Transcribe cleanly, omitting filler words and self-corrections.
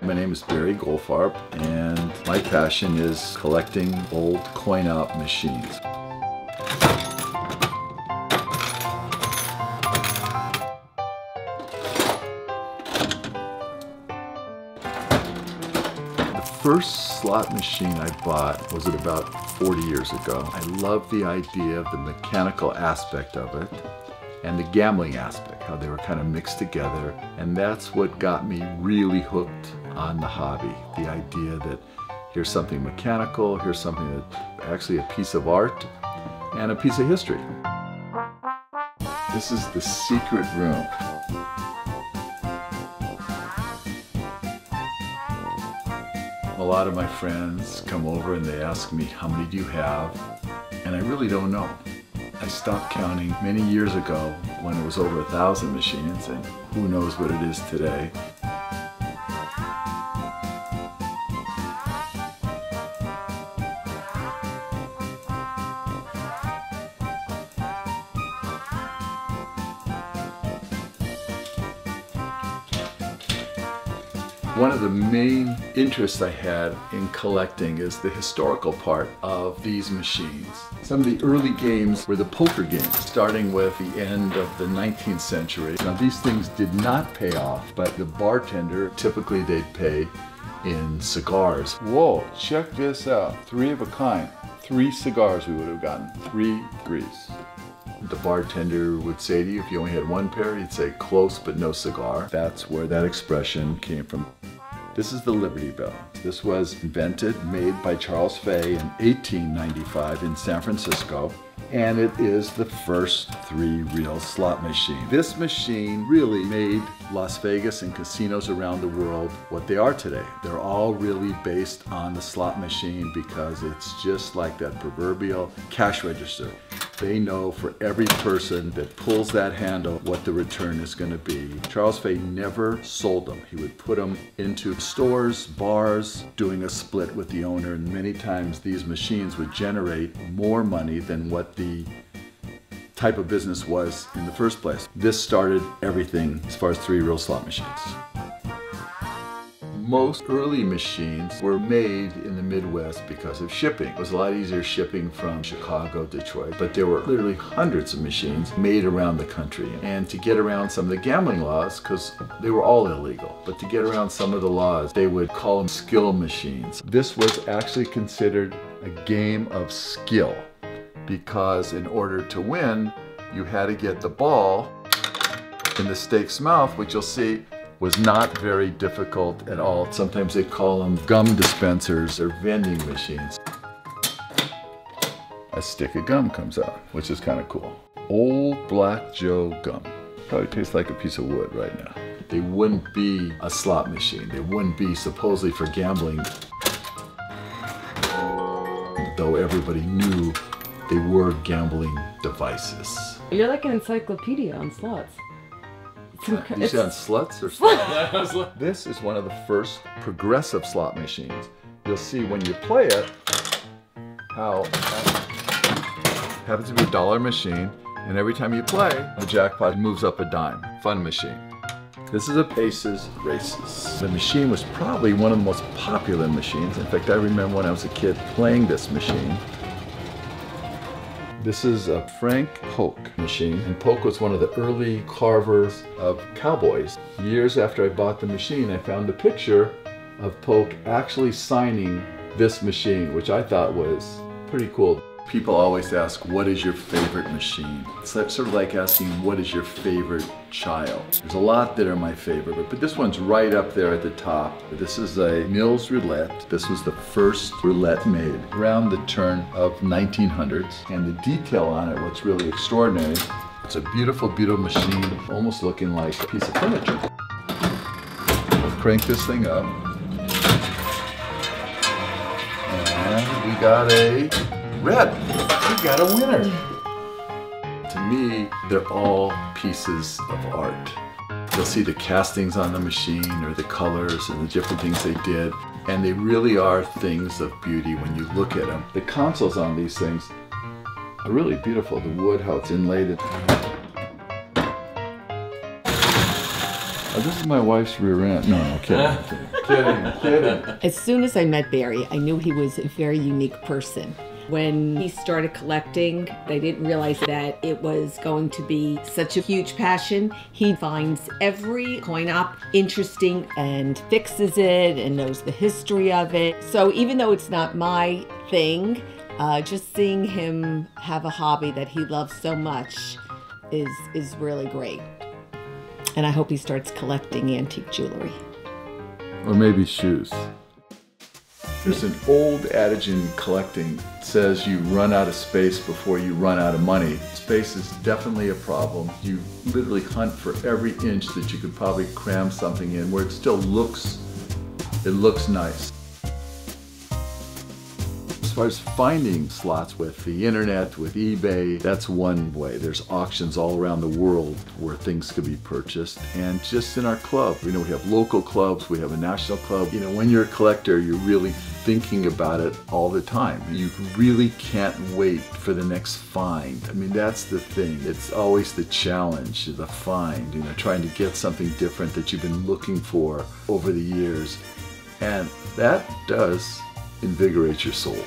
My name is Goldfarb, and my passion is collecting old coin-op machines. The first slot machine I bought was about 40 years ago. I love the idea of the mechanical aspect of it and the gambling aspect, how they were kind of mixed together. And that's what got me really hooked on the hobby. The idea that here's something mechanical, here's something that's actually a piece of art and a piece of history. This is the secret room. A lot of my friends come over and they ask me, how many do you have? And I really don't know. I stopped counting many years ago when it was over 1,000 machines, and who knows what it is today. One of the main interests I had in collecting is the historical part of these machines. Some of the early games were the poker games, starting with the end of the 19th century. Now these things did not pay off, but the bartender, typically they'd pay in cigars. Whoa, check this out, 3 of a kind. 3 cigars we would have gotten, 3 degrees. The bartender would say to you, if you only had 1 pair, he'd say close but no cigar. That's where that expression came from. This is the Liberty Bell. This was invented, made by Charles Fay in 1895 in San Francisco, and it is the first 3-reel slot machine. This machine really made Las Vegas and casinos around the world what they are today. They're all really based on the slot machine because it's just like that proverbial cash register. They know for every person that pulls that handle what the return is going to be. Charles Fay never sold them. He would put them into stores, bars, doing a split with the owner, and many times these machines would generate more money than what the type of business was in the first place. This started everything as far as 3-reel slot machines. Most early machines were made in the Midwest because of shipping. It was a lot easier shipping from Chicago, Detroit, but there were literally hundreds of machines made around the country. And to get around some of the gambling laws, because they were all illegal, but to get around some of the laws, they would call them skill machines. This was actually considered a game of skill because in order to win, you had to get the ball in the stake's mouth, which you'll see was not very difficult at all. Sometimes they call them gum dispensers or vending machines. A stick of gum comes out, which is kind of cool. Old Black Joe gum. Probably tastes like a piece of wood right now. They wouldn't be a slot machine. They wouldn't be supposedly for gambling, though everybody knew they were gambling devices. You're like an encyclopedia on slots. You said on sluts or slots? This is one of the first progressive slot machines. You'll see when you play it, how it happens to be a dollar machine, and every time you play, the jackpot moves up a dime. Fun machine. This is a Paces Races. The machine was probably one of the most popular machines. In fact, I remember when I was a kid playing this machine. This is a Frank Polk machine, and Polk was one of the early carvers of cowboys. Years after I bought the machine, I found a picture of Polk actually signing this machine, which I thought was pretty cool. People always ask, what is your favorite machine? It's sort of like asking, what is your favorite child? There's a lot that are my favorite, but this one's right up there at the top. This is a Mills roulette. This was the first roulette made around the turn of 1900s. And the detail on it, what's really extraordinary, it's a beautiful, beautiful machine, almost looking like a piece of furniture. We'll crank this thing up. And we got a red. We got a winner. To me, they're all pieces of art. You'll see the castings on the machine or the colors and the different things they did. And they really are things of beauty when you look at them. The consoles on these things are really beautiful. The wood, how it's inlaid. Oh, this is my wife's rear end. No, kidding. As soon as I met Barry, I knew he was a very unique person. When he started collecting, they didn't realize that it was going to be such a huge passion. He finds every coin op interesting and fixes it and knows the history of it. So even though it's not my thing, just seeing him have a hobby that he loves so much is really great. And I hope he starts collecting antique jewelry. Or maybe shoes. There's an old adage in collecting that says you run out of space before you run out of money. Space is definitely a problem. You literally hunt for every inch that you could probably cram something in where it still looks nice. As far as finding slots with the internet, with eBay, that's one way. There's auctions all around the world where things could be purchased. And just in our club, we have local clubs, we have a national club. When you're a collector, you're really thinking about it all the time. You really can't wait for the next find. I mean, that's the thing. It's always the challenge, the find, trying to get something different that you've been looking for over the years. And that does invigorate your soul.